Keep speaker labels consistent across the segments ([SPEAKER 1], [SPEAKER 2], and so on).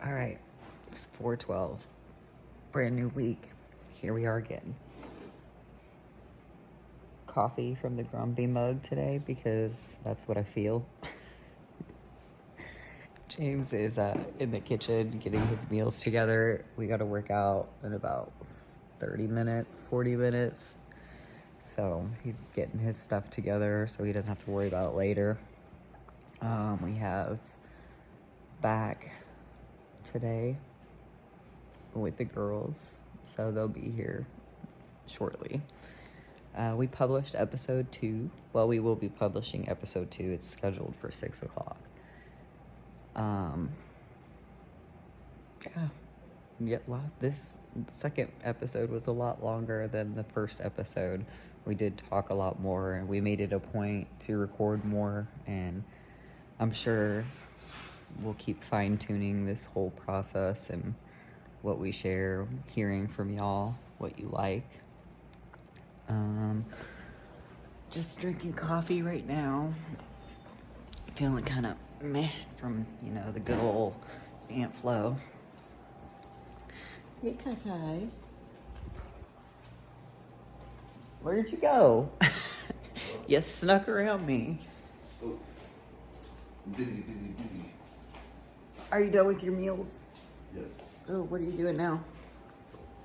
[SPEAKER 1] All right, it's 4:12, brand new week. Here we are again. Coffee from the Grumpy mug today because that's what I feel. James is in the kitchen getting his meals together. We got to work out in about 30 minutes, 40 minutes. So he's getting his stuff together so he doesn't have to worry about it later. We have back today with the girls, so they'll be here shortly. We published episode 2. Well, we will be publishing episode 2. It's scheduled for 6 o'clock. This second episode was a lot longer than the first episode. We did talk a lot more, and we made it a point to record more, and I'm sure we'll keep fine-tuning this whole process and what we share, hearing from y'all, what you like. Just drinking coffee right now. Feeling kind of meh from, the good old Aunt Flo. Hey, Kai. Where'd you go? You snuck around me.
[SPEAKER 2] Oh. Busy.
[SPEAKER 1] Are you done with your meals?
[SPEAKER 2] Yes.
[SPEAKER 1] Oh, what are you doing now?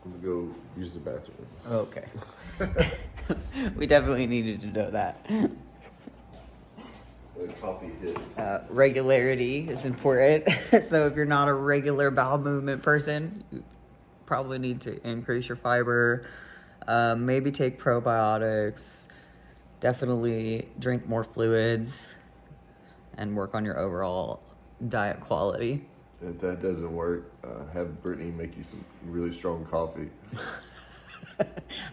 [SPEAKER 2] I'm gonna go use the bathroom.
[SPEAKER 1] Okay. We definitely needed to know that.
[SPEAKER 2] The coffee hit.
[SPEAKER 1] Regularity is important. So if you're not a regular bowel movement person, you probably need to increase your fiber. Maybe take probiotics. Definitely drink more fluids and work on your overall diet quality.
[SPEAKER 2] If that doesn't work, have Brittany make you some really strong coffee.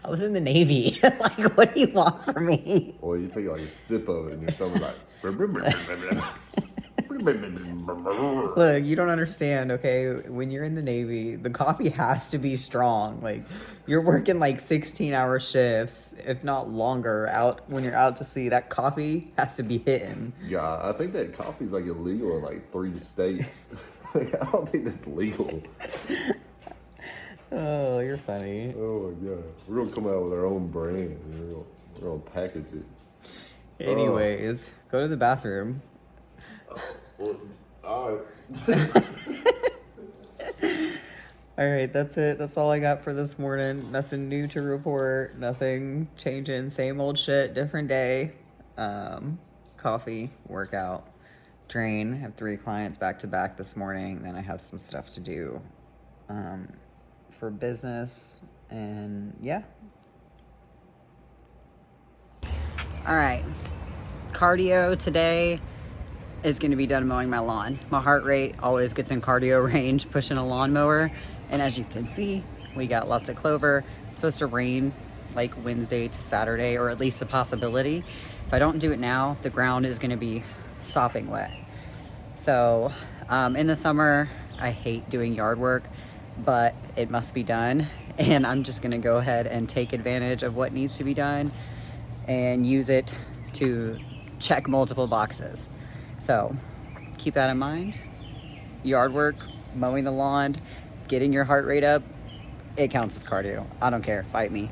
[SPEAKER 1] I was in the Navy. Like, what do you want from me?
[SPEAKER 2] Or you take like a sip of it and your stomach like...
[SPEAKER 1] Look, you don't understand, okay? When you're in the Navy, the coffee has to be strong. Like, you're working like 16-hour shifts, if not longer, when you're out to sea. That coffee has to be hitting.
[SPEAKER 2] Yeah, I think that coffee's like illegal in like 3 states. Like, I don't think that's legal.
[SPEAKER 1] Oh, you're funny.
[SPEAKER 2] Oh my god. We're gonna come out with our own brand. We're gonna package it.
[SPEAKER 1] Anyways, go to the bathroom.
[SPEAKER 2] Well, alright.
[SPEAKER 1] Alright, that's it. That's all I got for this morning. Nothing new to report. Nothing changing. Same old shit, different day. Coffee, workout, train. I have 3 clients back to back this morning. Then I have some stuff to do for business. And yeah. Alright. Cardio today is going to be done mowing my lawn. My heart rate always gets in cardio range pushing a lawnmower, and as you can see, we got lots of clover. It's supposed to rain like Wednesday to Saturday, or at least the possibility. If I don't do it now, the ground is going to be sopping wet. So in the summer, I hate doing yard work, but it must be done, and I'm just going to go ahead and take advantage of what needs to be done and use it to check multiple boxes. So keep that in mind. Yard work, mowing the lawn, getting your heart rate up, it counts as cardio. I don't care, fight me.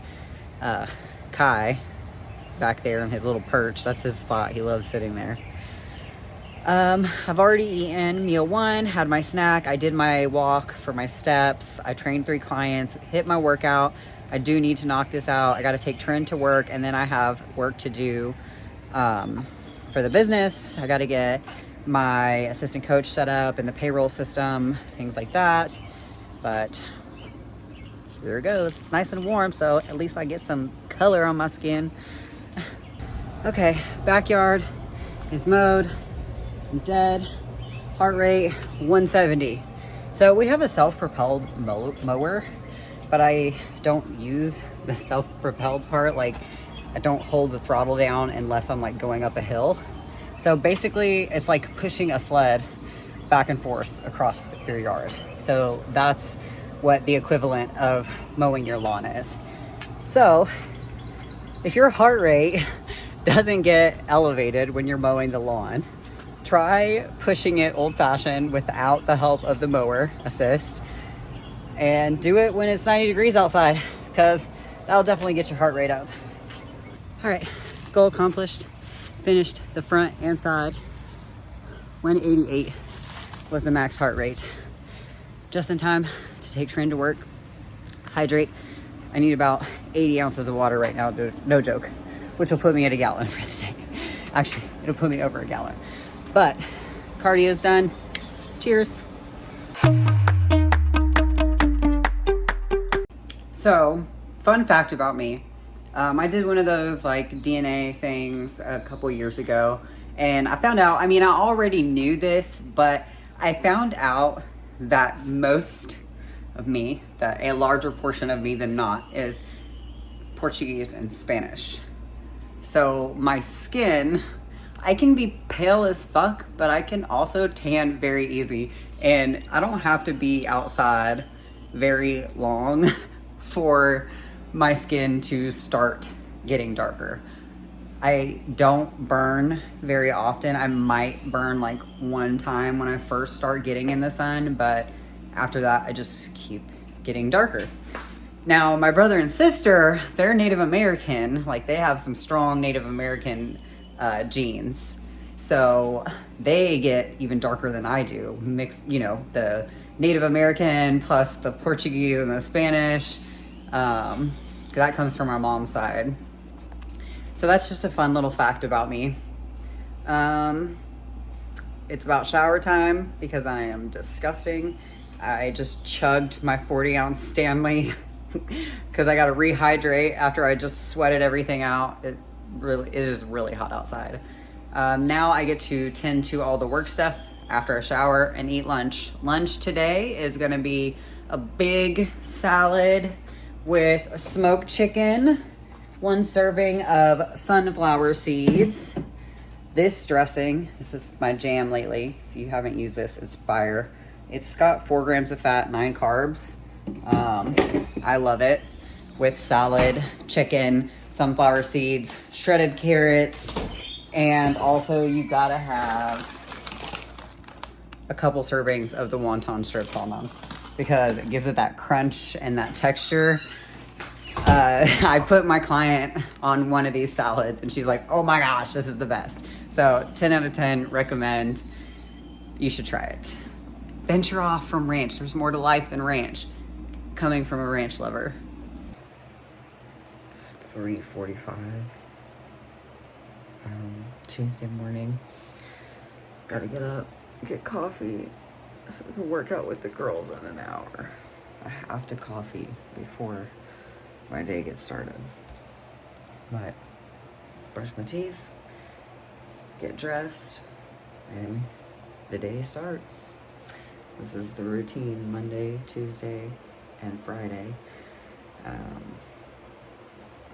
[SPEAKER 1] Kai, back there in his little perch, that's his spot. He loves sitting there. I've already eaten meal 1, had my snack. I did my walk for my steps. I trained 3 clients, hit my workout. I do need to knock this out. I got to take Trent to work, and then I have work to do for the business. I got to get my assistant coach set up and the payroll system, things like that. But here it goes. It's nice and warm, so at least I get some color on my skin. Okay, backyard is mowed. I'm dead. Heart rate 170. So we have a self-propelled mower, but I don't use the self-propelled part. Like, I don't hold the throttle down unless I'm like going up a hill. So basically it's like pushing a sled back and forth across your yard. So that's what the equivalent of mowing your lawn is. So if your heart rate doesn't get elevated when you're mowing the lawn, try pushing it old-fashioned without the help of the mower assist, and do it when it's 90 degrees outside, because that'll definitely get your heart rate up. All right, goal accomplished. Finished the front and side. 188 was the max heart rate. Just in time to take Trin to work. Hydrate. I need about 80 ounces of water right now, no joke, which will put me at a gallon for the day. Actually, it'll put me over a gallon. But cardio's done. Cheers. So, fun fact about me. I did one of those like DNA things a couple years ago, and I found out, I mean, I already knew this, but I found out that most of me, that a larger portion of me than not, is Portuguese and Spanish. So my skin, I can be pale as fuck, but I can also tan very easy, and I don't have to be outside very long for my skin to start getting darker. I don't burn very often. I might burn like one time when I first start getting in the sun, but after that I just keep getting darker. Now my brother and sister, they're Native American, like they have some strong Native American genes, so they get even darker than I do. Mix, you know, the Native American plus the Portuguese and the Spanish. That comes from our mom's side. So that's just a fun little fact about me. It's about shower time because I am disgusting. I just chugged my 40-ounce Stanley because I got to rehydrate after I just sweated everything out. It is really hot outside. Now I get to tend to all the work stuff after I shower and eat lunch. Lunch today is going to be a big salad with a smoked chicken, 1 serving of sunflower seeds. This dressing, this is my jam lately. If you haven't used this, it's fire. It's got 4 grams of fat, 9 carbs. I love it. With salad, chicken, sunflower seeds, shredded carrots, and also you gotta have a couple servings of the wonton strips on them, because it gives it that crunch and that texture. I put my client on one of these salads and she's like, oh my gosh, this is the best. So 10 out of 10, recommend. You should try it. Venture off from ranch. There's more to life than ranch. Coming from a ranch lover. It's 3:45. Tuesday morning. Gotta get up, get coffee, so I can work out with the girls in an hour. I have to coffee before my day gets started. But brush my teeth, get dressed, and the day starts. This is the routine, Monday, Tuesday, and Friday.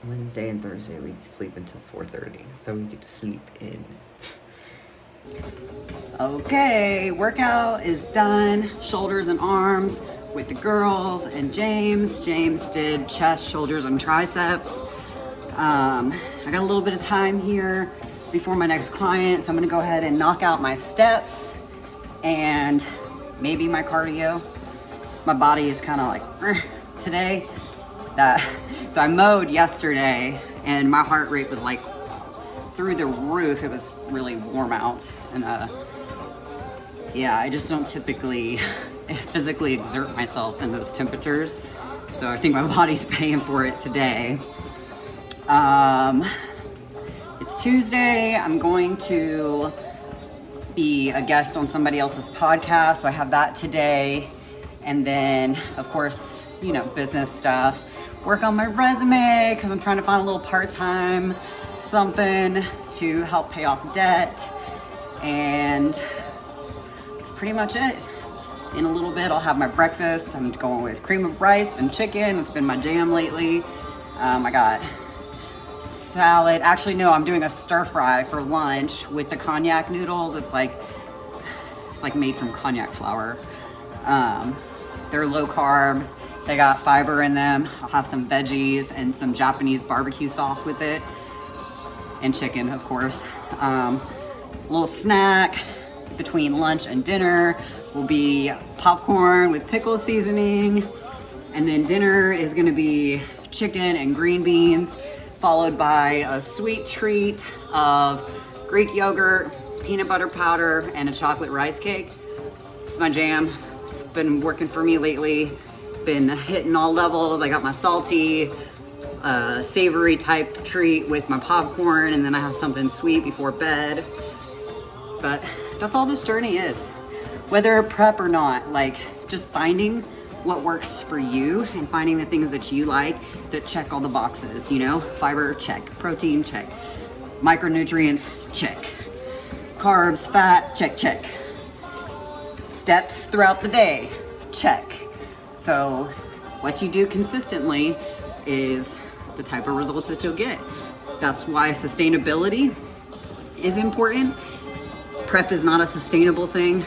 [SPEAKER 1] Wednesday and Thursday we sleep until 4:30, so we get to sleep in. Okay, workout is done. Shoulders and arms with the girls and James. James did chest, shoulders, and triceps. I got a little bit of time here before my next client, so I'm gonna go ahead and knock out my steps and maybe my cardio. My body is kind of like today. So I mowed yesterday and my heart rate was like through the roof. It was really warm out, and yeah, I just don't typically physically exert myself in those temperatures, so I think my body's paying for it today. It's Tuesday. I'm going to be a guest on somebody else's podcast, so I have that today. And then, of course, you know, business stuff. Work on my resume because I'm trying to find a little part-time something to help pay off debt. And that's pretty much it. In a little bit, I'll have my breakfast. I'm going with cream of rice and chicken. It's been my jam lately. I got salad. Actually, no, I'm doing a stir fry for lunch with the cognac noodles. It's like made from cognac flour. They're low carb. They got fiber in them. I'll have some veggies and some Japanese barbecue sauce with it. And chicken, of course. Little snack. between lunch and dinner will be popcorn with pickle seasoning. And then dinner is gonna be chicken and green beans, followed by a sweet treat of Greek yogurt, peanut butter powder, and a chocolate rice cake. It's my jam. It's been working for me lately. Been hitting all levels. I got my salty, savory type treat with my popcorn, and then I have something sweet before bed. But that's all this journey is. Whether prep or not, like just finding what works for you and finding the things that you like that check all the boxes, you know? Fiber, check. Protein, check. Micronutrients, check. Carbs, fat, check, check. Steps throughout the day, check. So what you do consistently is the type of results that you'll get. That's why sustainability is important. Prep is not a sustainable thing.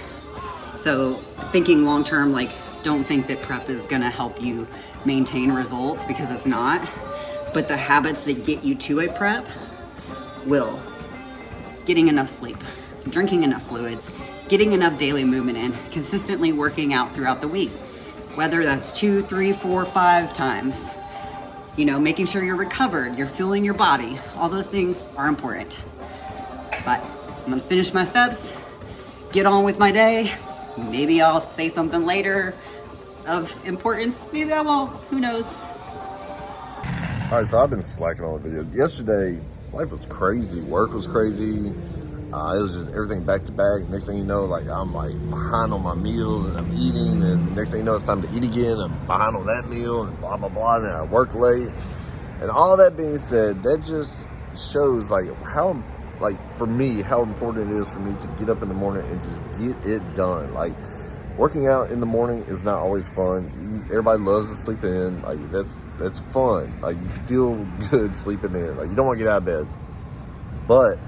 [SPEAKER 1] So thinking long-term, like, don't think that prep is gonna help you maintain results, because it's not. But the habits that get you to a prep will. Getting enough sleep, drinking enough fluids, getting enough daily movement in, consistently working out throughout the week. Whether that's 2, 3, 4, 5 times. You know, making sure you're recovered, you're fueling your body. All those things are important. But I'm gonna finish my steps, get on with my day. Maybe I'll say something later of importance. Maybe I won't. Who knows?
[SPEAKER 2] All right, so I've been slacking on the video. Yesterday, life was crazy. Work was crazy. It was just everything back to back. Next thing you know, like I'm like behind on my meals and I'm eating. And next thing you know, it's time to eat again. I'm behind on that meal and blah, blah, blah. And then I work late. And all that being said, that just shows like how, like for me, how important it is for me to get up in the morning and just get it done. Like working out in the morning is not always fun. Everybody loves to sleep in. Like that's fun. Like you feel good sleeping in. Like you don't want to get out of bed. But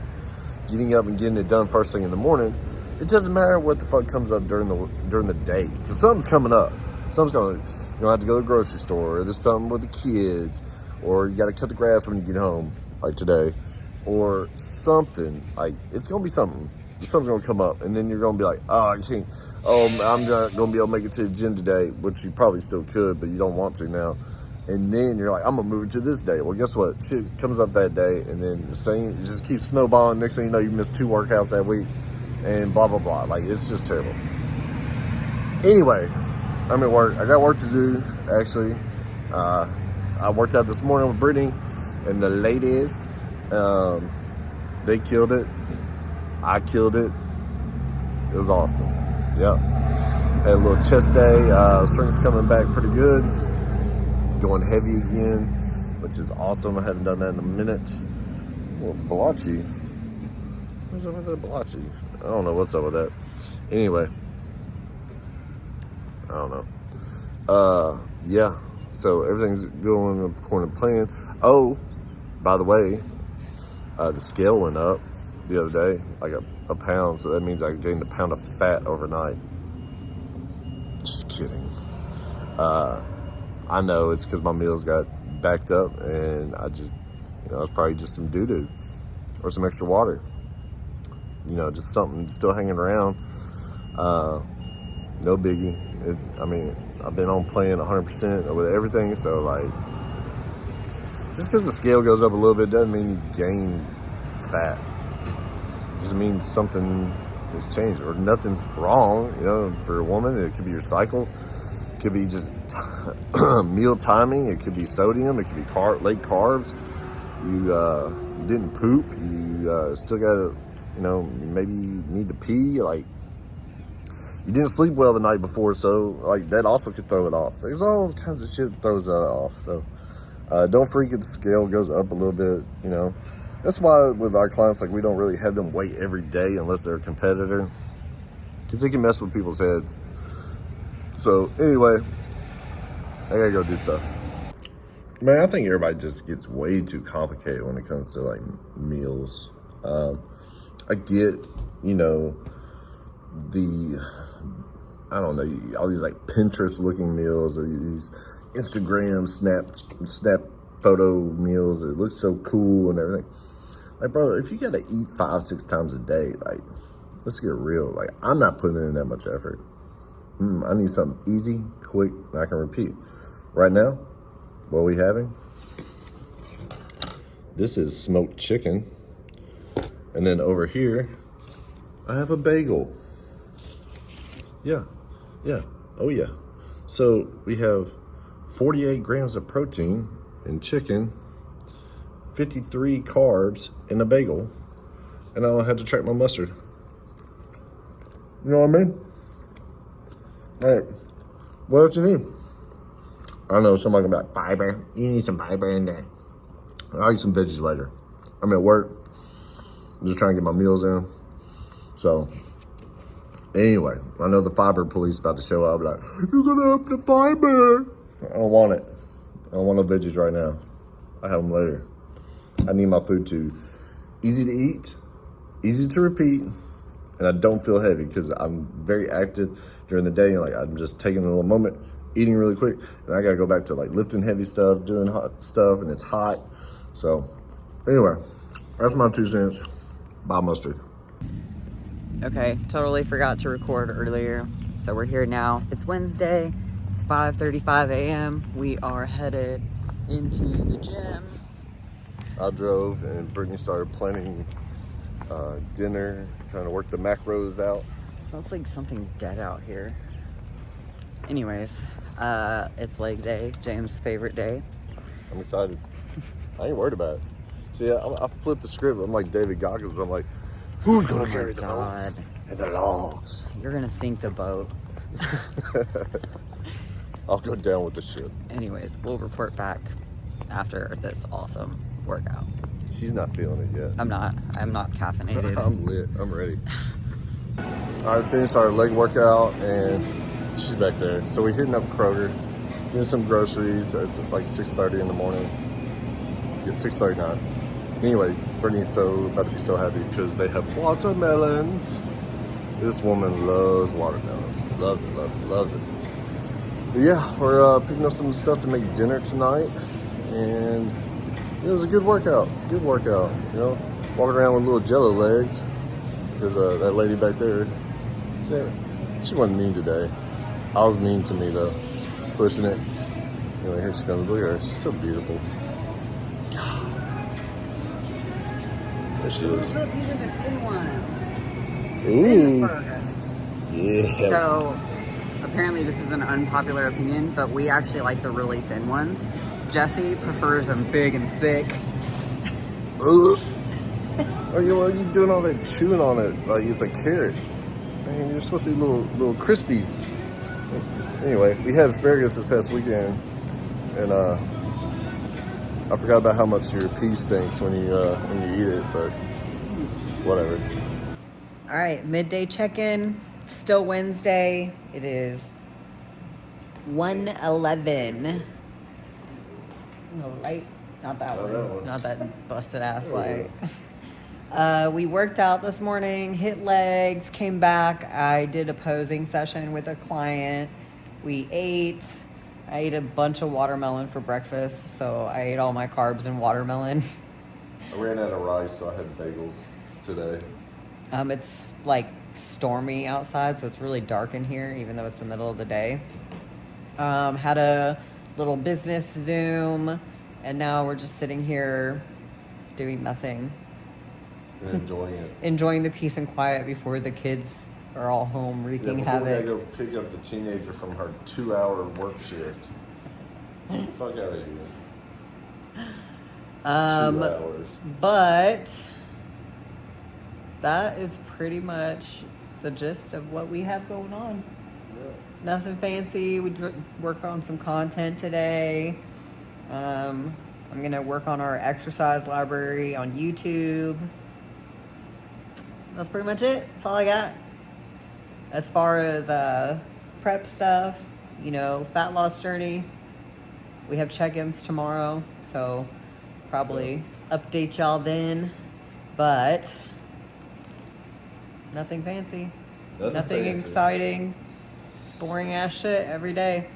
[SPEAKER 2] getting up and getting it done first thing in the morning, it doesn't matter what the fuck comes up during the day. Because something's coming up. Something's going to, you don't have to go to the grocery store, or there's something with the kids, or you got to cut the grass when you get home, like today, or something. Like, it's going to be something. Something's going to come up, and then you're going to be like, oh, I can't, I'm not going to be able to make it to the gym today, which you probably still could, but you don't want to now. And then you're like, I'm gonna move it to this day. Well, guess what? Shit comes up that day, and then the same, it just keeps snowballing. Next thing you know, you missed 2 workouts that week, and blah, blah, blah. Like, it's just terrible. Anyway, I'm at work. I got work to do, actually. I worked out this morning with Brittany and the ladies. They killed it. I killed it. It was awesome. Yep. Had a little chest day. Strength's coming back pretty good. Going heavy again, which is awesome. I haven't done that in a minute. Well, Balachi. What's up with that Balachi? I don't know what's up with that. Anyway, I don't know. Yeah. So everything's going according to plan. Oh, by the way, the scale went up the other day, like a pound. So that means I gained a pound of fat overnight. Just kidding. I know it's because my meals got backed up, and I just, you know, it's probably just some doo-doo or some extra water. You know, just something still hanging around. No biggie. I mean, I've been on plan 100% with everything, so like, just because the scale goes up a little bit doesn't mean you gain fat. It just means something has changed, or nothing's wrong. You know, for a woman, it could be your cycle. It could be just meal timing. It could be sodium. It could be late carbs. You didn't poop. You still got to, you know, maybe you need to pee. Like, you didn't sleep well the night before, so like that also could throw it off. There's all kinds of shit that throws that off. So don't freak if the scale goes up a little bit. You know, that's why with our clients, like, we don't really have them weigh every day unless they're a competitor, because it can mess with people's heads. So anyway, I gotta go do stuff. Man, I think everybody just gets way too complicated when it comes to like meals. I get, you know, I don't know, all these like Pinterest looking meals, these Instagram snap photo meals. It looks so cool and everything. Like, brother, if you gotta eat 5-6 times a day, like, let's get real. Like, I'm not putting in that much effort. I need something easy, quick, and I can repeat. Right now, what are we having? This is smoked chicken. And then over here, I have a bagel. Yeah, oh yeah. So we have 48 grams of protein in chicken, 53 carbs in a bagel, and I don't have to track my mustard. You know what I mean? All right, what else you need? I know somebody gonna be like, fiber. You need some fiber in there. I'll eat some veggies later. I'm at work. I'm just trying to get my meals in. So, anyway, I know the fiber police about to show up. Like, you're gonna have the fiber. I don't want it. I don't want no veggies right now. I have them later. I need my food to easy to eat, easy to repeat, and I don't feel heavy because I'm very active during the day. And like, I'm just taking a little moment, eating really quick, and I gotta go back to like lifting heavy stuff, doing hot stuff, and it's hot. So, anyway, that's my 2 cents. Bye, mustard.
[SPEAKER 1] Okay, totally forgot to record earlier. So we're here now. It's Wednesday. It's 5:35 a.m. We are headed into the gym.
[SPEAKER 2] I drove and Brittany started planning dinner, trying to work the macros out.
[SPEAKER 1] It smells like something dead out here. Anyways, it's leg day, James' favorite day.
[SPEAKER 2] I'm excited. I ain't worried about it. See, I flipped the script. I'm like David Goggins. I'm like, who's gonna carry the boats and the logs?
[SPEAKER 1] You're gonna sink the boat.
[SPEAKER 2] I'll go down with the ship.
[SPEAKER 1] Anyways, we'll report back after this awesome workout.
[SPEAKER 2] She's not feeling it yet.
[SPEAKER 1] I'm not caffeinated.
[SPEAKER 2] I'm lit. I'm ready. All right, finished our leg workout and she's back there. So we're hitting up Kroger, getting some groceries. It's like 6:30 in the morning. It's 6:39. Anyway, Brittany's about to be so happy because they have watermelons. This woman loves watermelons. Loves it, loves it, loves it. But yeah, we're picking up some stuff to make dinner tonight. And it was a good workout. Good workout, you know. Walking around with little jello legs. Because that lady back there, she wasn't mean today. I was mean to me though. Pushing it. Anyway, here she comes. Look at her. She's so beautiful. There she is.
[SPEAKER 1] Look, these are the thin ones.
[SPEAKER 2] Ooh.
[SPEAKER 1] Asparagus.
[SPEAKER 2] Yeah.
[SPEAKER 1] So, apparently this is an unpopular opinion, but we actually like the really thin ones. Jesse prefers them big and thick.
[SPEAKER 2] Are you doing all that chewing on it like it's a carrot? Man, you're supposed to be little crispies. Anyway, we had asparagus this past weekend, and I forgot about how much your pea stinks when you eat it, but whatever.
[SPEAKER 1] All right, midday check-in. Still Wednesday. It is 1:11. No light, not that one. Not that busted ass light. We worked out this morning, hit legs, came back. I did a posing session with a client. We ate. I ate a bunch of watermelon for breakfast, so I ate all my carbs in watermelon.
[SPEAKER 2] I ran out of rice, so I had bagels today.
[SPEAKER 1] It's like stormy outside, so it's really dark in here, even though it's the middle of the day. Had a little business Zoom, and now we're just sitting here doing nothing.
[SPEAKER 2] And enjoying it.
[SPEAKER 1] Enjoying the peace and quiet before the kids are all home wreaking havoc.
[SPEAKER 2] We gotta go pick up the teenager from her 2-hour work shift. Get the fuck out of here. 2 hours.
[SPEAKER 1] But that is pretty much the gist of what we have going on.
[SPEAKER 2] Yeah.
[SPEAKER 1] Nothing fancy. We work on some content today. I'm gonna work on our exercise library on YouTube. That's pretty much it. That's all I got. As far as prep stuff, fat loss journey, we have check-ins tomorrow, so probably update y'all then. But nothing fancy. Nothing
[SPEAKER 2] fancy.
[SPEAKER 1] exciting. It's boring ass shit every day.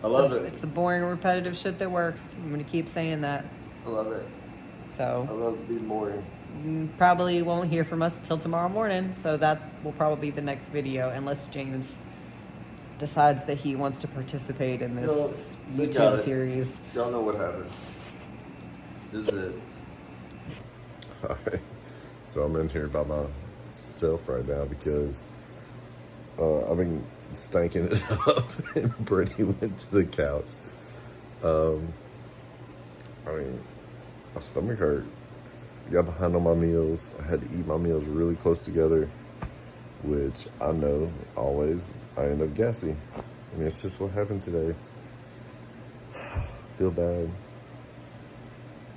[SPEAKER 2] I love it.
[SPEAKER 1] It's the boring, repetitive shit that works. I'm gonna keep saying that.
[SPEAKER 2] I love it.
[SPEAKER 1] So
[SPEAKER 2] I love being boring.
[SPEAKER 1] probably won't hear from us till tomorrow morning. So that will probably be the next video, unless James decides that he wants to participate in this YouTube series.
[SPEAKER 2] Y'all know what happened. This is it. Alright. So I'm in here by myself right now because I've been stanking it up and Brittany went to the couch. I mean, my stomach hurt. Got behind on my meals. I had to eat my meals really close together, which I know always I end up gassy. I mean, it's just what happened today. I feel bad.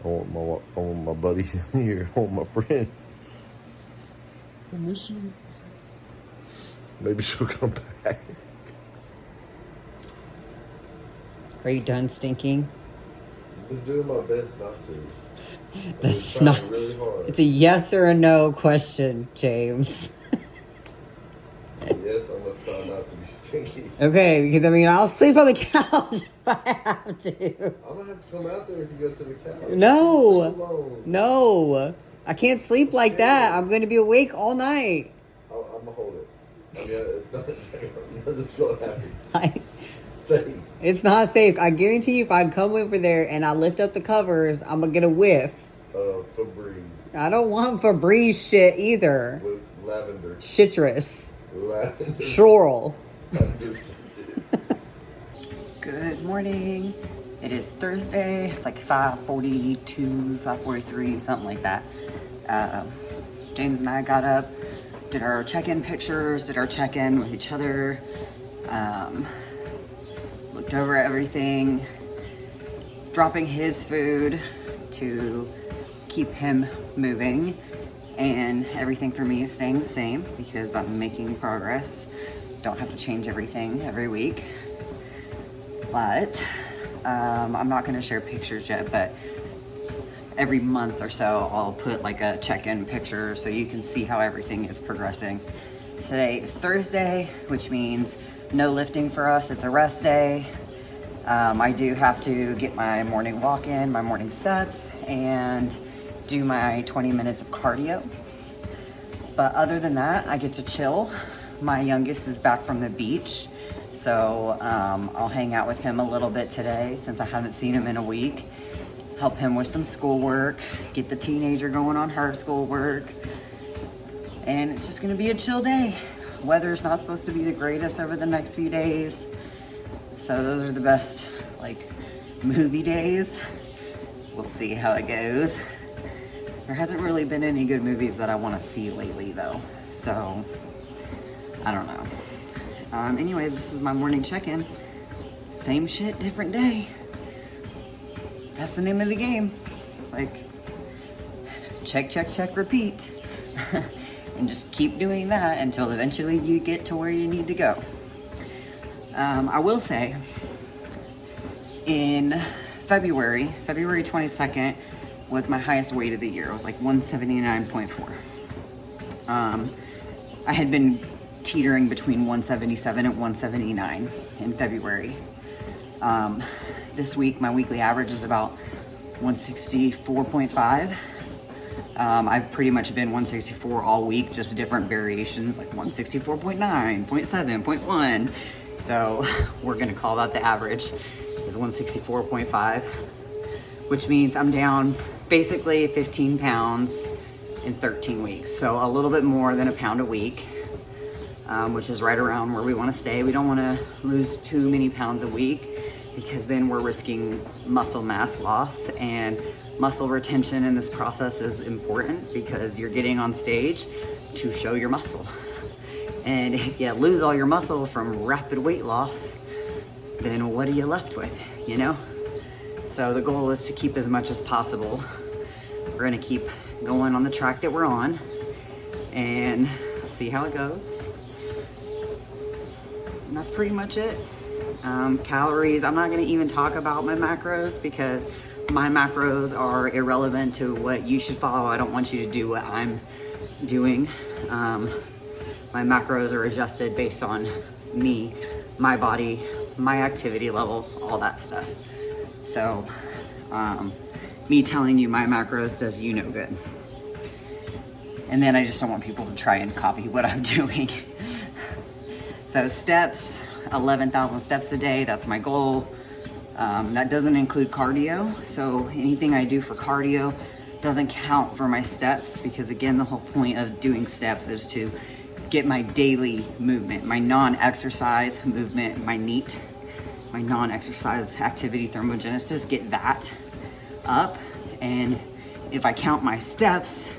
[SPEAKER 2] I want my buddy in here. I want my friend. I miss you. Maybe she'll come back.
[SPEAKER 1] Are you done stinking?
[SPEAKER 2] I'm doing my best not to.
[SPEAKER 1] That's not
[SPEAKER 2] really hard.
[SPEAKER 1] It's a yes or a no question, James.
[SPEAKER 2] Yes, I'm gonna try not to be stinky.
[SPEAKER 1] Okay, because I mean, I'll sleep on the couch if I have to.
[SPEAKER 2] I'm gonna have to come out there if you go to the couch.
[SPEAKER 1] No, no, I can't sleep like that. I'm going to be awake all night.
[SPEAKER 2] I'm gonna hold it. Yeah, it's not. Nothing's gonna happen. Safe.
[SPEAKER 1] It's not safe. I guarantee you, if I come over there and I lift up the covers, I'm gonna get a whiff.
[SPEAKER 2] Febreze.
[SPEAKER 1] I don't want Febreze shit either.
[SPEAKER 2] With lavender.
[SPEAKER 1] Citrus.
[SPEAKER 2] Lavender.
[SPEAKER 1] Shoral. Good morning. It is Thursday. It's like 5:42, 5:43, something like that. James and I got up, did our check-in pictures, did our check-in with each other, looked over everything, dropping his food to keep him moving, and everything for me is staying the same because I'm making progress. Don't have to change everything every week. But I'm not going to share pictures yet, but every month or so I'll put like a check-in picture so you can see how everything is progressing. Today is Thursday, which means no lifting for us. It's a rest day. I do have to get my morning walk in, my morning steps, and do my 20 minutes of cardio. But other than that, I get to chill. My youngest is back from the beach, so I'll hang out with him a little bit today since I haven't seen him in a week. Help him with some schoolwork, get the teenager going on her schoolwork, and it's just gonna be a chill day. Weather's not supposed to be the greatest over the next few days, so those are the best like movie days. We'll see how it goes. There hasn't really been any good movies that I want to see lately though, so I don't know. Anyways, this is my morning check-in. Same shit, different day. That's the name of the game. Like, check, check, check, repeat. And just keep doing that until eventually you get to where you need to go. I will say, in February 22nd was my highest weight of the year. It was like 179.4. I had been teetering between 177 and 179 in February. This week, my weekly average is about 164.5. I've pretty much been 164 all week, just different variations, like 164.9, 0.7, 0.1. So we're gonna call that the average, is 164.5, which means I'm down basically 15 pounds in 13 weeks. So a little bit more than a pound a week, which is right around where we wanna stay. We don't wanna lose too many pounds a week because then we're risking muscle mass loss, and muscle retention in this process is important because you're getting on stage to show your muscle. And if you lose all your muscle from rapid weight loss, then what are you left with, you know? So the goal is to keep as much as possible. We're gonna keep going on the track that we're on and see how it goes. And that's pretty much it. Calories, I'm not gonna even talk about my macros because my macros are irrelevant to what you should follow. I don't want you to do what I'm doing. My macros are adjusted based on me, my body, my activity level, all that stuff. So me telling you my macros does you no good. And then I just don't want people to try and copy what I'm doing. So steps, 11,000 steps a day, that's my goal. That doesn't include cardio. So anything I do for cardio doesn't count for my steps, because again, the whole point of doing steps is to get my daily movement, my non-exercise movement, my NEAT, my non-exercise activity thermogenesis, get that up. And if I count my steps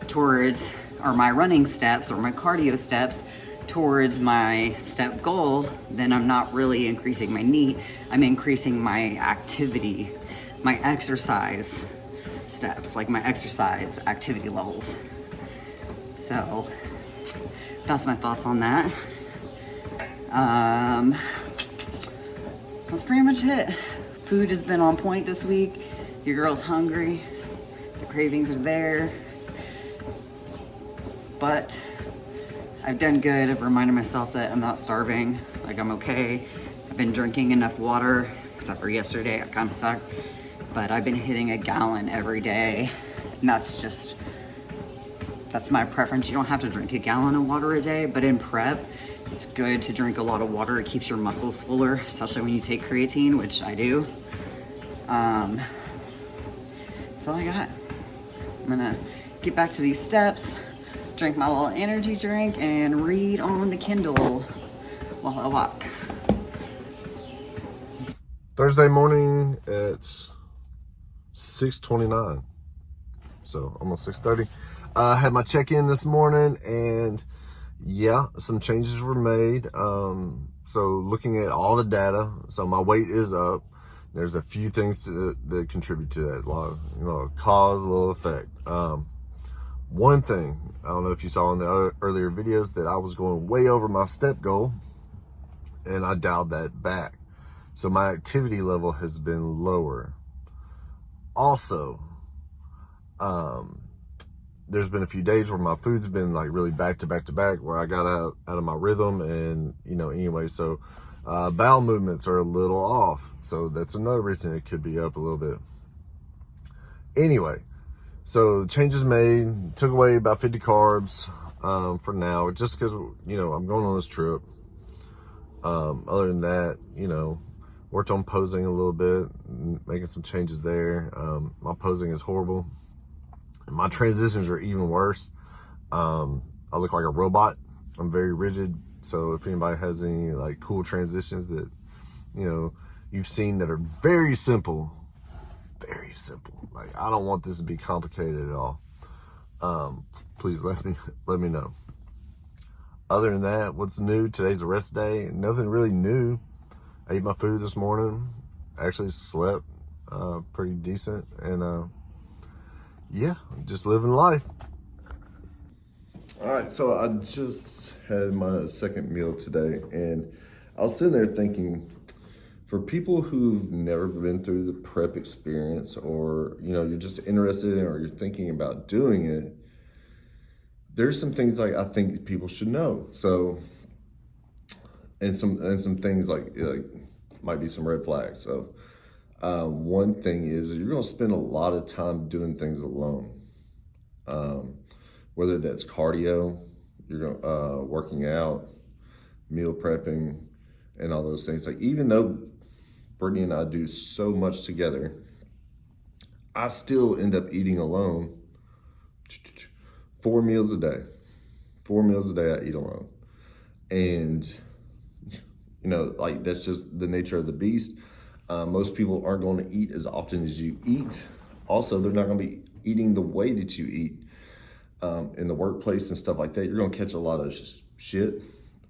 [SPEAKER 1] towards, or my running steps or my cardio steps towards my step goal, then I'm not really increasing my NEAT, I'm increasing my activity, my exercise steps, like my exercise activity levels. So that's my thoughts on that. That's pretty much it. Food has been on point this week. Your girl's hungry. The cravings are there. But I've done good. I've reminded myself that I'm not starving. Like, I'm okay. I've been drinking enough water, except for yesterday. I kind of sucked. But I've been hitting a gallon every day. And that's my preference. You don't have to drink a gallon of water a day, but in prep, it's good to drink a lot of water. It keeps your muscles fuller, especially when you take creatine, which I do. That's all I got. I'm gonna get back to these steps, drink my little energy drink, and read on the Kindle while I walk.
[SPEAKER 2] Thursday morning, it's 6:29, so almost 6:30. I had my check-in this morning, and yeah, some changes were made. So looking at all the data, so my weight is up. There's a few things that contribute to that. A lot of, cause, a little effect. One thing, I don't know if you saw in the earlier videos, that I was going way over my step goal, and I dialed that back. So my activity level has been lower. Also, there's been a few days where my food's been like really back to back to back, where I got out of my rhythm, and anyway, so bowel movements are a little off. So that's another reason it could be up a little bit. Anyway, so the changes made, took away about 50 carbs for now, just because, I'm going on this trip. Other than that, worked on posing a little bit, making some changes there. My posing is horrible. My transitions are even worse. I look like a robot. I'm very rigid. So if anybody has any like cool transitions that, you've seen that are very simple, like, I don't want this to be complicated at all. Please let me know. Other than that, what's new? Today's a rest day. Nothing really new. I ate my food this morning. Actually slept pretty decent, and yeah, just living life. All right, so I just had my second meal today, and I was sitting there thinking, for people who've never been through the prep experience, or you're just interested in, or you're thinking about doing it, there's some things like I think people should know. So, and some things like might be some red flags. So, one thing is you're going to spend a lot of time doing things alone. Whether that's cardio, you're going working out, meal prepping, and all those things. Like, even though Brittany and I do so much together, I still end up eating alone 4 meals a day. 4 meals a day I eat alone. And, like, that's just the nature of the beast. Most people aren't going to eat as often as you eat. Also, they're not going to be eating the way that you eat. In the workplace and stuff like that, you're going to catch a lot of shit.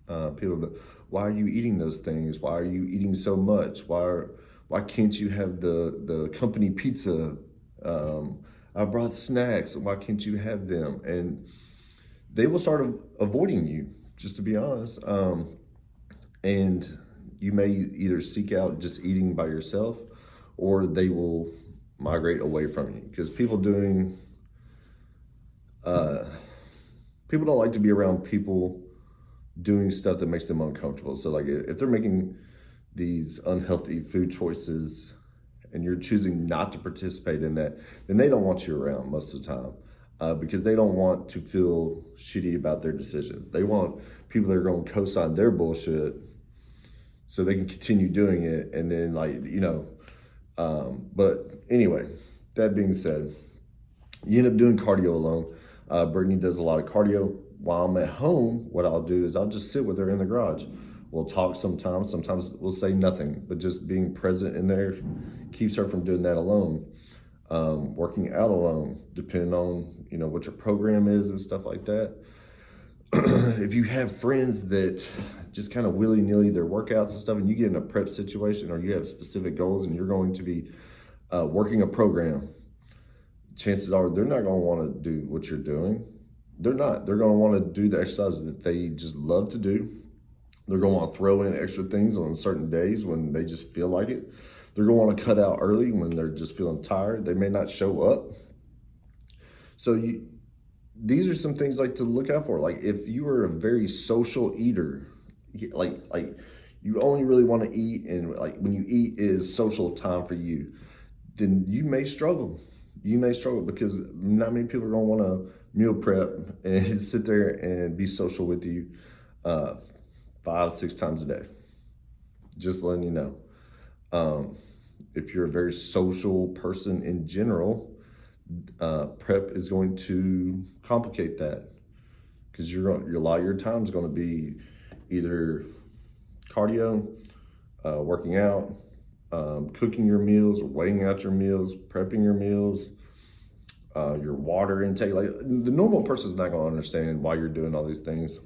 [SPEAKER 2] People go, why are you eating those things? Why are you eating so much? Why can't you have the company pizza? I brought snacks. Why can't you have them? And they will start avoiding you, just to be honest. And you may either seek out just eating by yourself, or they will migrate away from you, because people don't like to be around people doing stuff that makes them uncomfortable. So like, if they're making these unhealthy food choices and you're choosing not to participate in that, then they don't want you around most of the time. because they don't want to feel shitty about their decisions. They want people that are going to co-sign their bullshit so they can continue doing it. And then, but anyway, that being said, you end up doing cardio alone. Brittany does a lot of cardio. While I'm at home, what I'll do is I'll just sit with her in the garage. We'll talk sometimes. Sometimes we'll say nothing, but just being present in there keeps her from doing that alone. Working out alone, depending on, what your program is and stuff like that. If you have friends that just kind of willy-nilly their workouts and stuff, and you get in a prep situation or you have specific goals and you're going to be working a program, chances are they're not going to want to do what you're doing. They're not. They're going to want to do the exercises that they just love to do. They're going to want to throw in extra things on certain days when they just feel like it. They're going to want to cut out early when they're just feeling tired. They may not show up. So these are some things like to look out for. Like if you are a very social eater, like you only really want to eat, and like when you eat is social time for you, then you may struggle. You may struggle because not many people are going to want to meal prep and sit there and be social with you 5-6 times a day. Just letting you know. If you're a very social person in general, prep is going to complicate that because a lot of your time is going to be either cardio, working out, cooking your meals, weighing out your meals, prepping your meals, your water intake. Like the normal person is not going to understand why you're doing all these things.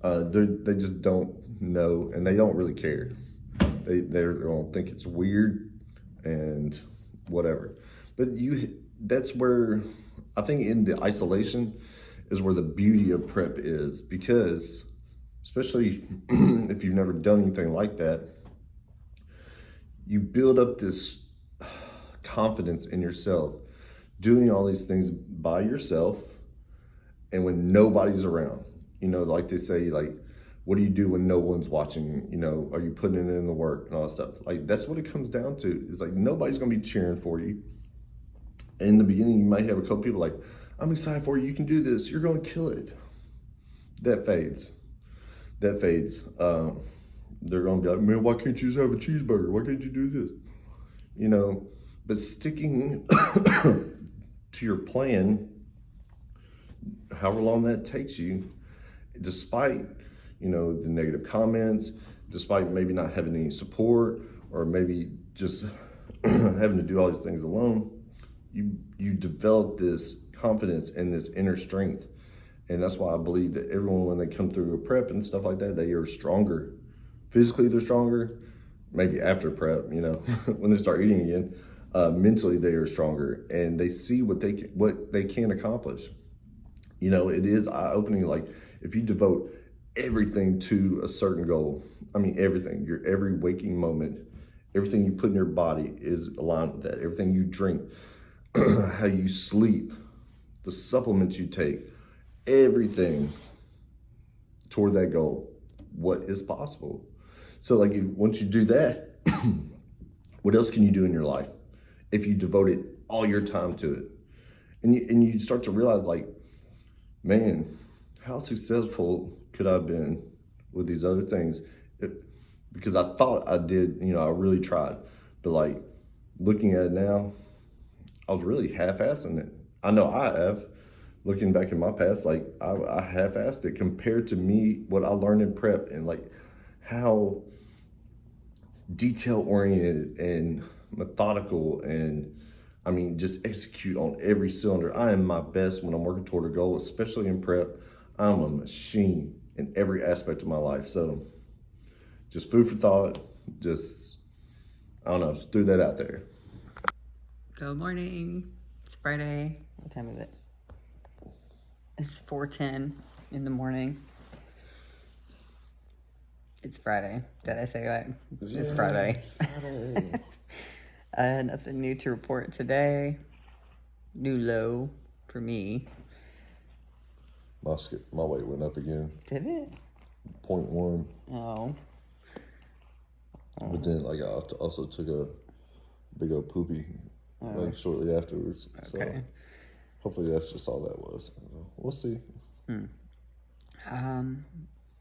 [SPEAKER 2] They just don't know, and they don't really care. They're going to think it's weird and whatever. But that's where I think in the isolation is where the beauty of prep is, because especially if you've never done anything like that, you build up this confidence in yourself doing all these things by yourself and when nobody's around. Like they say, like, what do you do when no one's watching? Are you putting in the work and all that stuff? Like, that's what it comes down to. It's like nobody's going to be cheering for you. In the beginning, you might have a couple people like, I'm excited for you. You can do this. You're going to kill it. That fades. They're going to be like, man, why can't you just have a cheeseburger? Why can't you do this? But sticking to your plan, however long that takes you, despite, the negative comments, despite maybe not having any support, or maybe just having to do all these things alone, you develop this confidence and this inner strength. And that's why I believe that everyone, when they come through a prep and stuff like that, they are stronger. Physically, they're stronger. Maybe after prep, when they start eating again. Mentally, they are stronger, and they see what they can accomplish. It is eye-opening. Like if you devote everything to a certain goal, everything, your every waking moment, everything you put in your body is aligned with that. Everything you drink, how you sleep, the supplements you take, everything toward that goal. What is possible? So like once you do that, what else can you do in your life if you devoted all your time to it? And you start to realize, like, man, how successful could I have been with these other things? Because I thought I did, I really tried. But like looking at it now, I was really half-assing it. I know I have. Looking back in my past, like I half-assed it compared to me, what I learned in prep, and like how detail-oriented and methodical and just execute on every cylinder. I am my best when I'm working toward a goal, especially in prep. I'm a machine in every aspect of my life. So just food for thought, I don't know, just threw that out there.
[SPEAKER 1] Good morning. It's Friday. What time is it? It's 4:10 in the morning. It's Friday. Did I say that? Yeah, it's Friday. Nothing new to report today. New low for me.
[SPEAKER 2] My weight went up again.
[SPEAKER 1] Did it?
[SPEAKER 2] 0.1.
[SPEAKER 1] Oh.
[SPEAKER 2] But then, like, I also took a big old poopy, like, shortly afterwards.
[SPEAKER 1] Okay.
[SPEAKER 2] Hopefully that's just all that was. We'll see.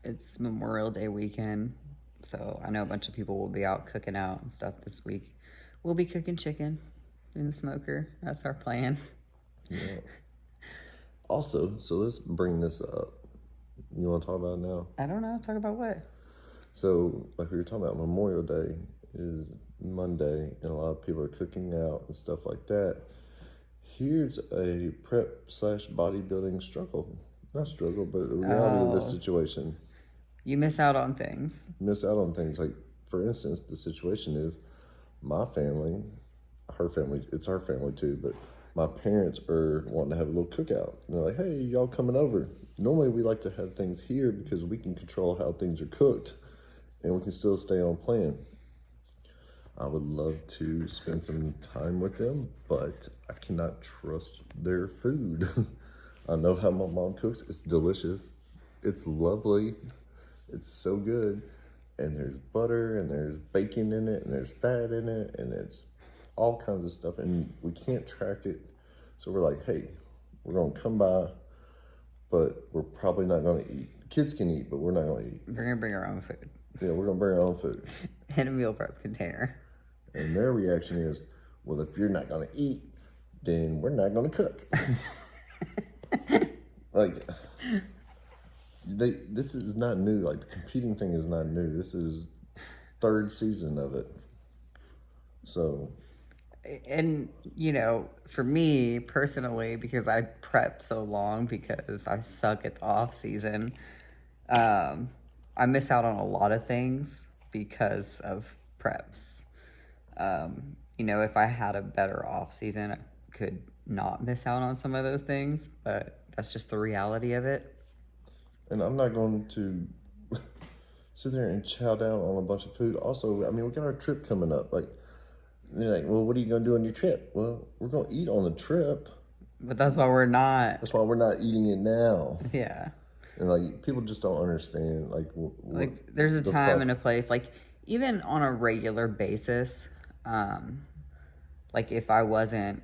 [SPEAKER 1] It's Memorial Day weekend, so I know a bunch of people will be out cooking out and stuff this week. We'll be cooking chicken in the smoker. That's our plan.
[SPEAKER 2] Yeah. Also, so let's bring this up. You want to talk about it now?
[SPEAKER 1] I don't know. Talk about what?
[SPEAKER 2] So, like we were talking about, Memorial Day is Monday, and a lot of people are cooking out and stuff like that. Here's a prep/bodybuilding struggle. Not struggle, but the reality of this situation.
[SPEAKER 1] You miss out on things.
[SPEAKER 2] Miss out on things. Like, for instance, the situation is my family, her family, it's our family too, but my parents are wanting to have a little cookout. And they're like, hey, y'all coming over? Normally we like to have things here because we can control how things are cooked and we can still stay on plan. I would love to spend some time with them, but I cannot trust their food. I know how my mom cooks. It's delicious. It's lovely. It's so good. And there's butter and there's bacon in it and there's fat in it and it's all kinds of stuff. And we can't track it. So we're like, hey, we're going to come by, but we're probably not going to eat. Kids can eat, but we're not going to eat.
[SPEAKER 1] We're going to bring our own food.
[SPEAKER 2] Yeah, we're going to bring our own food.
[SPEAKER 1] In a meal prep container.
[SPEAKER 2] And their reaction is, well, if you're not going to eat, then we're not going to cook. Like, this is not new. Like, the competing thing is not new. This is third season of it. So.
[SPEAKER 1] And, you know, for me personally, because I prep so long because I suck at the off season, I miss out on a lot of things because of preps. You know, if I had a better off season, I could not miss out on some of those things, but that's just the reality of it.
[SPEAKER 2] And I'm not going to sit there and chow down on a bunch of food. Also, I mean, we got our trip coming up. Like, they're like, well, what are you going to do on your trip? Well, we're going to eat on the trip.
[SPEAKER 1] But that's why we're not.
[SPEAKER 2] That's why we're not eating it now.
[SPEAKER 1] Yeah.
[SPEAKER 2] And, like, people just don't understand, like...
[SPEAKER 1] Like, there's a time and a place. Like, even on a regular basis, like, if I wasn't,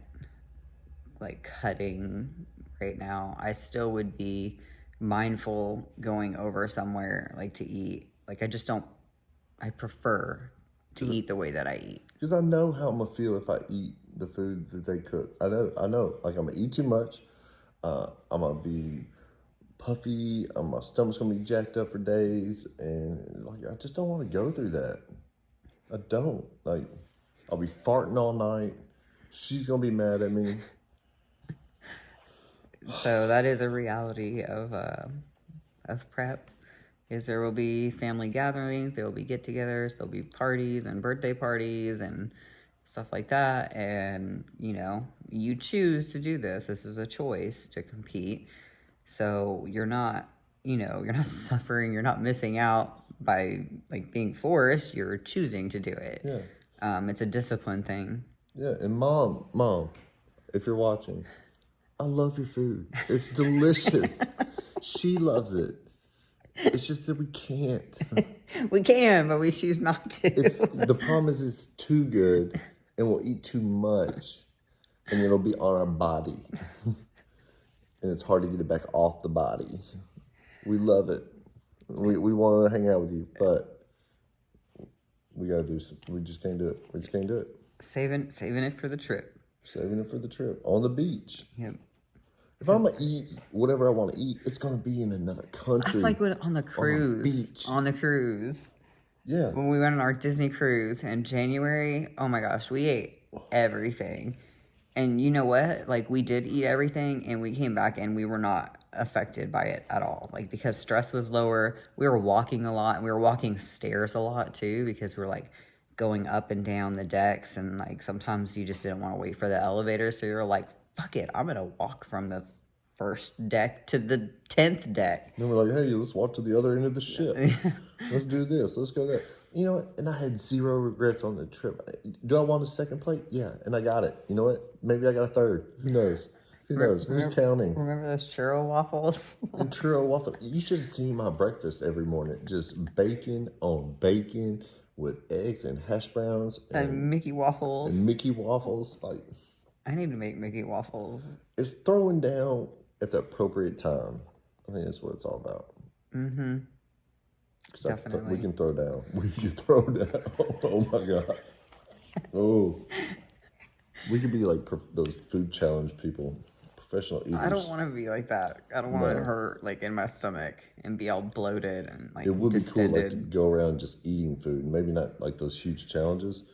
[SPEAKER 1] like, cutting right now, I still would be mindful going over somewhere, like, to eat. Like, I prefer to eat the way that I eat.
[SPEAKER 2] Because I know how I'm going to feel if I eat the food that they cook. I know. Like, I'm going to eat too much. I'm going to be puffy. My stomach's going to be jacked up for days. And, like, I just don't want to go through that. I don't. Like, I'll be farting all night. She's going to be mad at me.
[SPEAKER 1] So that is a reality of prep. Is there will be family gatherings, there will be get-togethers, there'll be parties and birthday parties and stuff like that. And, you know, you choose to do this. This is a choice to compete. So you're not, you know, you're not suffering. You're not missing out by, like, being forced. You're choosing to do it.
[SPEAKER 2] Yeah.
[SPEAKER 1] It's a discipline thing.
[SPEAKER 2] Yeah, and Mom, if you're watching, I love your food. It's delicious. She loves it. It's just that we can't.
[SPEAKER 1] We can, but we choose not to.
[SPEAKER 2] The problem is it's too good, and we'll eat too much, and it'll be on our body. And it's hard to get it back off the body. We love it. We want to hang out with you, but we got to do some. We just can't do it. We just can't do it.
[SPEAKER 1] Saving it for the trip.
[SPEAKER 2] Saving it for the trip. On the beach.
[SPEAKER 1] Yep.
[SPEAKER 2] If I'm going to eat whatever I want to eat, it's going to be in another country.
[SPEAKER 1] That's like on the cruise.
[SPEAKER 2] On the beach.
[SPEAKER 1] On the cruise.
[SPEAKER 2] Yeah.
[SPEAKER 1] When we went on our Disney cruise in January, oh my gosh, we ate everything. And you know what? Like, we did eat everything, and we came back, and we were not affected by it at all. Like, because stress was lower. We were walking a lot, and we were walking stairs a lot, too, because we were, like, going up and down the decks, and, like, sometimes you just didn't want to wait for the elevator, so you were like, fuck it, I'm gonna walk from the first deck to the 10th deck.
[SPEAKER 2] Then we're like, hey, let's walk to the other end of the ship. Let's do this. Let's go there. You know what? And I had zero regrets on the trip. Do I want a second plate? Yeah, and I got it. You know what? Maybe I got a third. Who knows? Who knows? Who's counting?
[SPEAKER 1] Remember those churro waffles?
[SPEAKER 2] And churro waffle. You should have seen my breakfast every morning. Just bacon on bacon with eggs and hash browns.
[SPEAKER 1] And Mickey waffles.
[SPEAKER 2] And Mickey waffles. Like,
[SPEAKER 1] I need to make Mickey waffles.
[SPEAKER 2] It's throwing down at the appropriate time. I think that's what it's all about.
[SPEAKER 1] Mm-hmm. Definitely.
[SPEAKER 2] We can throw down. We can throw down. Oh my God. Oh. We could be like those food challenge people, professional eaters.
[SPEAKER 1] I don't want to be like that. I don't want to hurt like in my stomach and be all bloated and like
[SPEAKER 2] It would
[SPEAKER 1] distended.
[SPEAKER 2] be cool like to go around just eating food. Maybe not like those huge challenges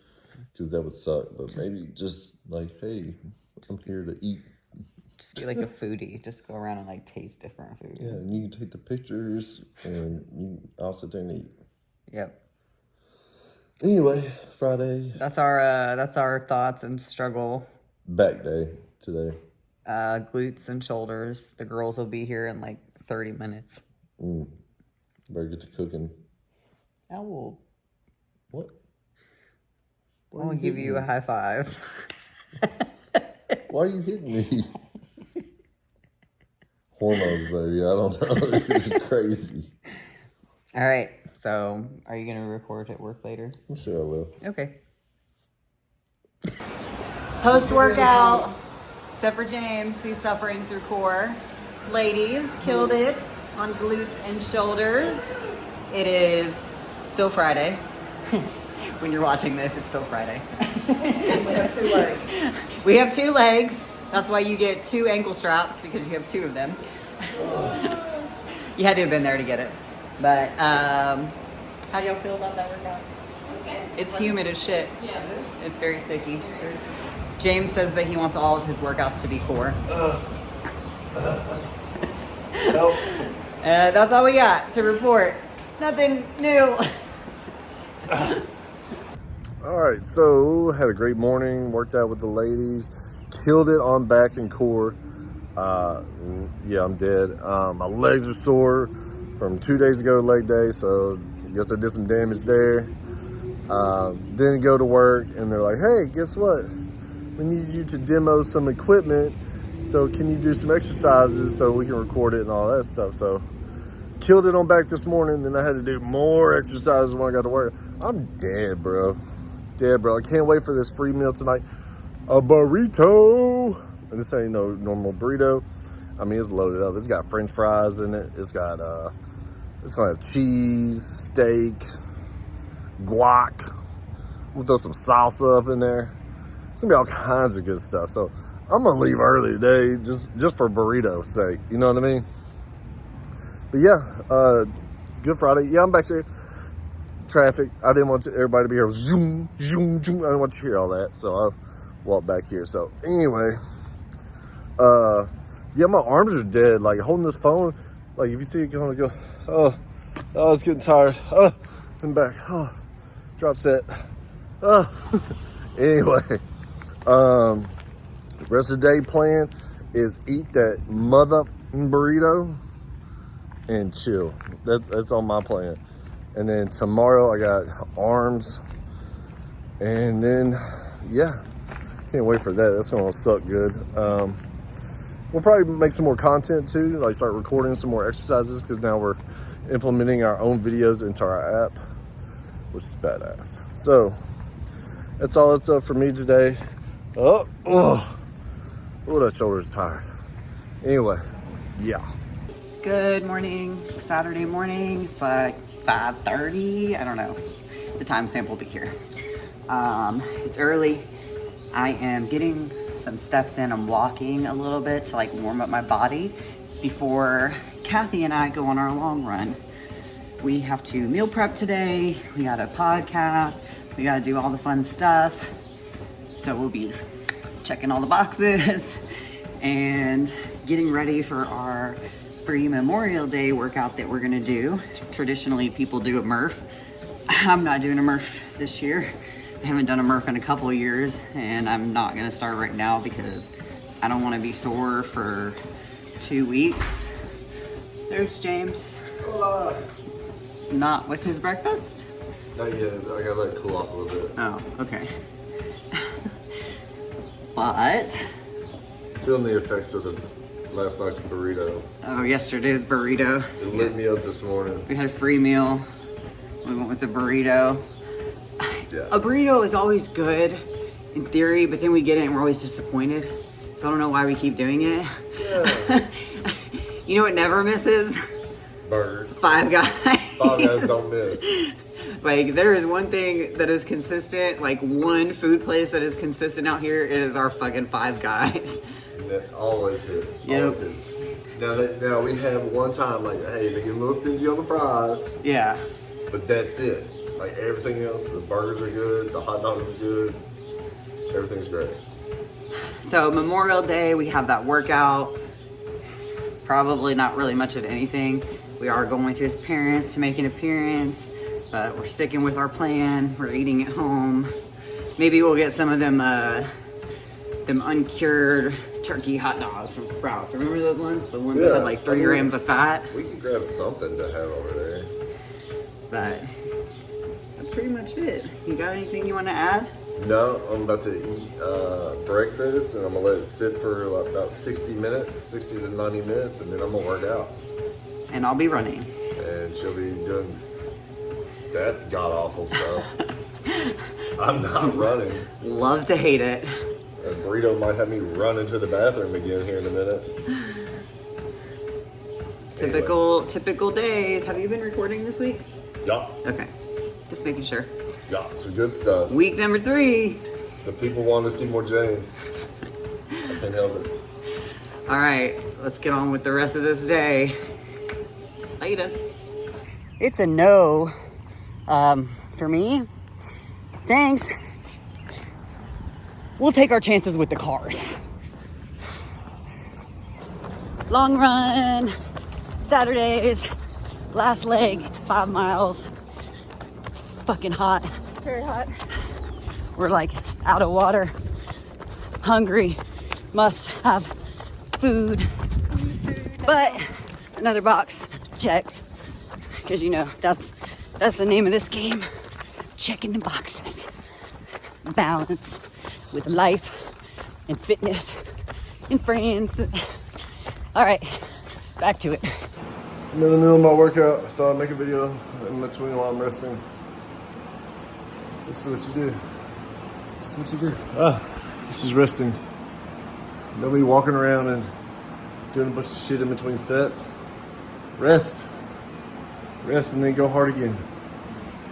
[SPEAKER 2] because that would suck. But maybe just like, hey, I'm here to eat.
[SPEAKER 1] Just be like a foodie. Just go around and like taste different food.
[SPEAKER 2] Yeah, and you can take the pictures and I'll sit there and eat.
[SPEAKER 1] Yep.
[SPEAKER 2] Anyway, Friday.
[SPEAKER 1] That's our thoughts and struggle.
[SPEAKER 2] Back day today.
[SPEAKER 1] Glutes and shoulders. The girls will be here in like 30 minutes.
[SPEAKER 2] Better get to cooking.
[SPEAKER 1] I will.
[SPEAKER 2] What?
[SPEAKER 1] I'll give you a high five.
[SPEAKER 2] Why are you hitting me? Hormones, baby. I don't know. It's crazy.
[SPEAKER 1] All right. So, are you going to record at work later?
[SPEAKER 2] I'm sure I will.
[SPEAKER 1] Okay. Post-workout, except for James, he's suffering through core. Ladies, killed it on glutes and shoulders. It is still Friday. When you're watching this, it's still Friday.
[SPEAKER 3] We have 2 legs.
[SPEAKER 1] We have 2 legs. That's why you get 2 ankle straps, because you have 2 of them. You had to have been there to get it. But how do y'all feel about that workout? It's humid as shit. Yeah. It's very sticky. James says that he wants all of his workouts to be core.
[SPEAKER 2] Nope.
[SPEAKER 1] That's all we got to report. Nothing new.
[SPEAKER 2] All right, so had a great morning, worked out with the ladies, killed it on back and core. Yeah, I'm dead. My legs are sore from 2 days ago, leg day, so I guess I did some damage there. Then go to work, and they're like, hey, guess what? We need you to demo some equipment, so can you do some exercises so we can record it and all that stuff? So killed it on back this morning, then I had to do more exercises when I got to work. I'm dead, bro. Dead, bro. I can't wait for this free meal tonight. A burrito. And this ain't no normal burrito. I mean, it's loaded up. It's got French fries in it. It's got, it's gonna have cheese, steak, guac. We'll throw some salsa up in there. It's gonna be all kinds of good stuff. So I'm gonna leave early today just for burrito's sake. You know what I mean? But yeah, Good Friday. Yeah, I'm back there. Traffic. I didn't want everybody to be here. Zoom, zoom, zoom. I didn't want you to hear all that. So I'll walk back here. So anyway, yeah, my arms are dead. Like holding this phone, like if you see it going to go, oh, it's getting tired. And back. Drop set. Anyway, rest of the day plan is eat that mother burrito and chill. That's on my plan. And then tomorrow I got arms, and then yeah, can't wait for that. That's gonna suck good. We'll probably make some more content too, like start recording some more exercises, because now we're implementing our own videos into our app, which is badass. So that's all that's up for me today. Oh, that shoulder's tired. Anyway, yeah.
[SPEAKER 1] Good morning, Saturday morning. It's like 5:30. I don't know. The timestamp will be here. It's early. I am getting some steps in. I'm walking a little bit to like warm up my body before Kathy and I go on our long run. We have to meal prep today. We got a podcast. We got to do all the fun stuff. So we'll be checking all the boxes and getting ready for our free Memorial Day workout that we're gonna do. Traditionally, people do a Murph. I'm not doing a Murph this year. I haven't done a Murph in a couple of years, and I'm not gonna start right now because I don't wanna be sore for 2 weeks. There's James. Not with his breakfast?
[SPEAKER 2] Not yet. I gotta let it cool off a little bit.
[SPEAKER 1] Oh, okay. But
[SPEAKER 2] Feeling the effects of the last night's burrito.
[SPEAKER 1] yesterday's burrito.
[SPEAKER 2] It lit me up this morning.
[SPEAKER 1] We had a free meal. We went with the burrito.
[SPEAKER 2] Yeah.
[SPEAKER 1] A burrito is always good in theory, but then we get it and we're always disappointed. So I don't know why we keep doing it.
[SPEAKER 2] Yeah.
[SPEAKER 1] You know what never misses?
[SPEAKER 2] Burgers.
[SPEAKER 1] Five Guys.
[SPEAKER 2] Five Guys don't miss.
[SPEAKER 1] Like, there is one thing that is consistent, like one food place that is consistent out here, it is our fucking Five Guys.
[SPEAKER 2] That always hits.
[SPEAKER 1] Yep.
[SPEAKER 2] Always hits. Now we have one time, like, hey, they get a little stingy on the fries,
[SPEAKER 1] Yeah.
[SPEAKER 2] but that's it. Like, everything else, the burgers are good, the hot dogs are good, everything's great.
[SPEAKER 1] So Memorial Day, we have that workout. Probably not really much of anything. We are going to his parents to make an appearance, but we're sticking with our plan. We're eating at home. Maybe we'll get some of them uncured turkey hot dogs from Sprouts. Remember those ones? The ones that had like 3 grams of fat?
[SPEAKER 2] We can grab something to have over there.
[SPEAKER 1] But that's pretty much it. You got anything you want to add?
[SPEAKER 2] No, I'm about to eat breakfast, and I'm gonna let it sit for like about 60 to 90 minutes, and then I'm gonna work out.
[SPEAKER 1] And I'll be running.
[SPEAKER 2] And she'll be doing that god-awful stuff. I'm not running.
[SPEAKER 1] Love to hate it.
[SPEAKER 2] And Burrito might have me run into the bathroom again here in a minute.
[SPEAKER 1] Typical days. Have you been recording this week?
[SPEAKER 2] Yeah,
[SPEAKER 1] Okay. Just making sure.
[SPEAKER 2] yeah, some good stuff.
[SPEAKER 1] Week number 3.
[SPEAKER 2] The people want to see more James. I can't help it.
[SPEAKER 1] All right, let's get on with the rest of this day. Later. It's a no for me. Thanks. We'll take our chances with the cars. Long run, Saturdays, last leg, 5 miles. It's fucking hot. Very hot. We're like out of water, hungry, must have food. But another box checked, because you know that's the name of this game. Checking the boxes. Balance with life and fitness and friends. All right, back to it.
[SPEAKER 2] I'm in the middle of my workout. I thought I'd make a video in between while I'm resting. This is what you do. This is what you do. This is resting. Nobody walking around and doing a bunch of shit in between sets. Rest. Rest and then go hard again.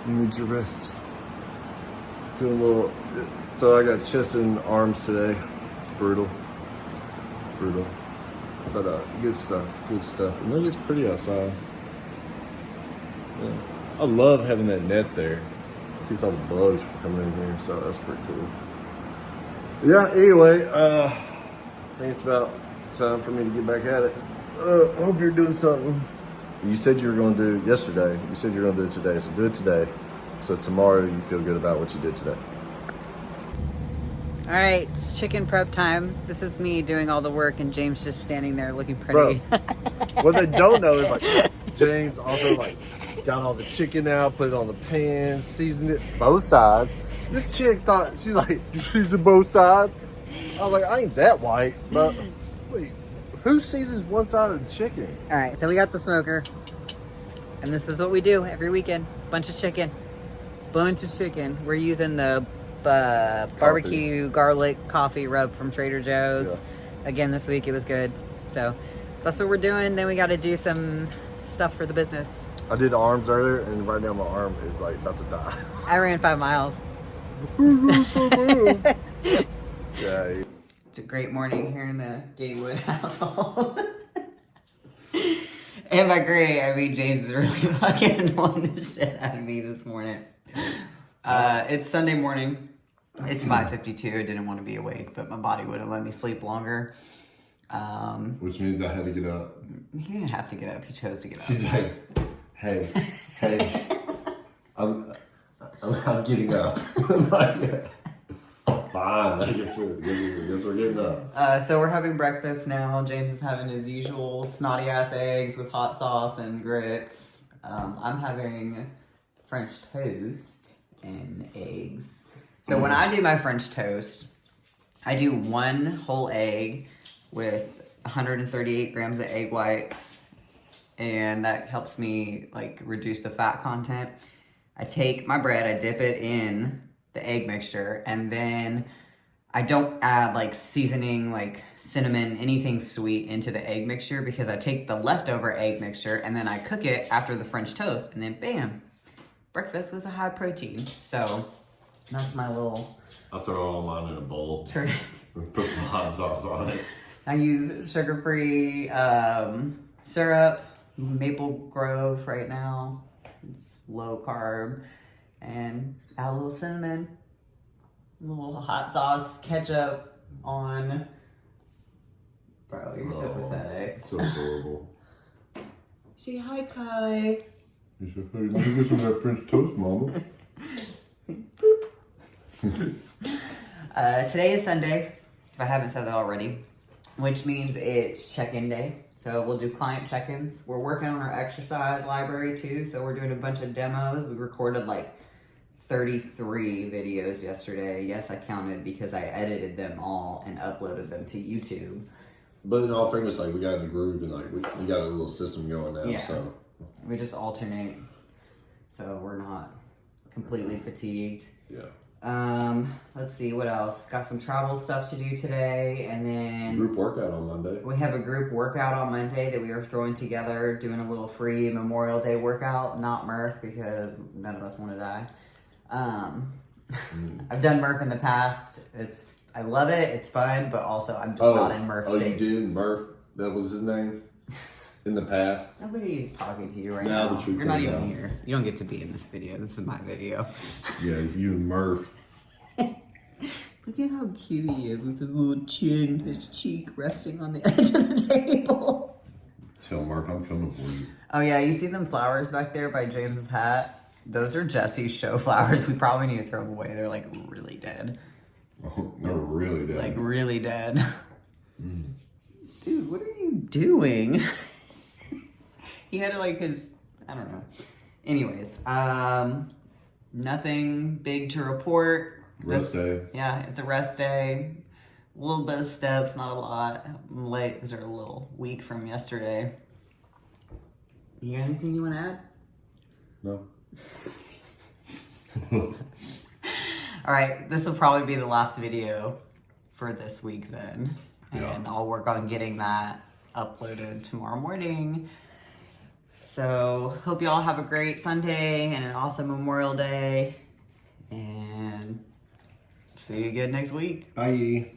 [SPEAKER 2] You need your rest. Doing a little. So I got chest and arms today. It's brutal. Brutal. But good stuff. Good stuff. And look, it's pretty outside. Yeah. I love having that net there. Keeps all the bugs from coming in here, so that's pretty cool. Yeah, anyway, I think it's about time for me to get back at it. I hope you're doing something. You said you were going to do yesterday. You said you were going to do it today, so do it today. So tomorrow you feel good about what you did today.
[SPEAKER 1] All right, it's chicken prep time. This is me doing all the work and James just standing there looking
[SPEAKER 2] Bro,
[SPEAKER 1] pretty.
[SPEAKER 2] what they don't know is like James also like got all the chicken out, put it on the pan, seasoned it both sides. This chick thought she's like, you season both sides? I was like, I ain't that white, but wait, who seasons one side of the chicken?
[SPEAKER 1] All right, so we got the smoker, and this is what we do every weekend. Bunch of chicken. We're using the barbecue garlic coffee rub from Trader Joe's.
[SPEAKER 2] Yeah.
[SPEAKER 1] Again, this week it was good. So that's what we're doing. Then we got to do some stuff for the business.
[SPEAKER 2] I did arms earlier, and right now my arm is like about to die.
[SPEAKER 1] I ran 5 miles.
[SPEAKER 2] Yeah.
[SPEAKER 1] It's a great morning here in the Gatewood household. And by great, I mean James is really fucking annoying the shit out of me this morning. It's Sunday morning. It's 5:52. I didn't want to be awake, but my body wouldn't let me sleep longer.
[SPEAKER 2] Which means I had to get up.
[SPEAKER 1] He didn't have to get up. He chose to get up.
[SPEAKER 2] She's like, hey, I'm getting up. I'm like, fine, I guess we're getting up.
[SPEAKER 1] So we're having breakfast now. James is having his usual snotty ass eggs with hot sauce and grits. I'm having French toast and eggs. So when I do my French toast, I do 1 whole egg with 138 grams of egg whites, and that helps me like reduce the fat content. I take my bread, I dip it in the egg mixture, and then I don't add like seasoning, like cinnamon, anything sweet into the egg mixture because I take the leftover egg mixture and then I cook it after the French toast and then bam, breakfast with a high protein. So that's my little
[SPEAKER 2] I'll throw all mine in a bowl.
[SPEAKER 1] trick.
[SPEAKER 2] Put some hot sauce on it.
[SPEAKER 1] I use sugar-free syrup, Maple Grove right now. It's low carb. And add a little cinnamon, a little hot sauce, ketchup on. Bro, you're so pathetic.
[SPEAKER 2] So adorable.
[SPEAKER 1] Say hi, Kai.
[SPEAKER 2] You said, hey, let me get some of that French toast, mama.
[SPEAKER 1] Today is Sunday, if I haven't said that already, which means it's check-in day. So we'll do client check-ins. We're working on our exercise library too, so we're doing a bunch of demos. We recorded like 33 videos yesterday. Yes, I counted because I edited them all and uploaded them to YouTube.
[SPEAKER 2] But in all fairness, like we got in the groove and like we got a little system going now.
[SPEAKER 1] Yeah.
[SPEAKER 2] So
[SPEAKER 1] We just alternate, so we're not completely fatigued.
[SPEAKER 2] yeah.
[SPEAKER 1] Let's see what else. Got some travel stuff to do today, and then
[SPEAKER 2] Group workout on Monday.
[SPEAKER 1] we have a group workout on Monday that we are throwing together, doing a little free Memorial Day workout. Not Murph because none of us want to die. I've done Murph in the past. I love it. It's fun, but also I'm just not in Murph
[SPEAKER 2] Oh,
[SPEAKER 1] shape.
[SPEAKER 2] you did? Murph? That was his name? In the past?
[SPEAKER 1] Nobody's talking to you right
[SPEAKER 2] Now
[SPEAKER 1] now.
[SPEAKER 2] the truth
[SPEAKER 1] You're not
[SPEAKER 2] comes
[SPEAKER 1] even
[SPEAKER 2] out.
[SPEAKER 1] here. You don't get to be in this video. This is my video.
[SPEAKER 2] Yeah, you and Murph.
[SPEAKER 1] Look at how cute he is with his little chin, his cheek resting on the edge of the table.
[SPEAKER 2] Tell Murph I'm coming for you.
[SPEAKER 1] Oh yeah, you see them flowers back there by James's hat? Those are Jesse's show flowers. We probably need to throw them away. They're like really dead.
[SPEAKER 2] Oh, they're really dead.
[SPEAKER 1] Like really dead. Dude, what are you doing? He had like his, I don't know. Anyways, nothing big to report.
[SPEAKER 2] Rest day.
[SPEAKER 1] Yeah, it's a rest day. A little bit of steps, not a lot. My legs are a little weak from yesterday. You got anything you want to add?
[SPEAKER 2] No.
[SPEAKER 1] All right, this will probably be the last video for this week then.
[SPEAKER 2] Yeah.
[SPEAKER 1] And I'll work on getting that uploaded tomorrow morning. So, hope y'all have a great Sunday and an awesome Memorial Day. And see you again next week.
[SPEAKER 2] Bye.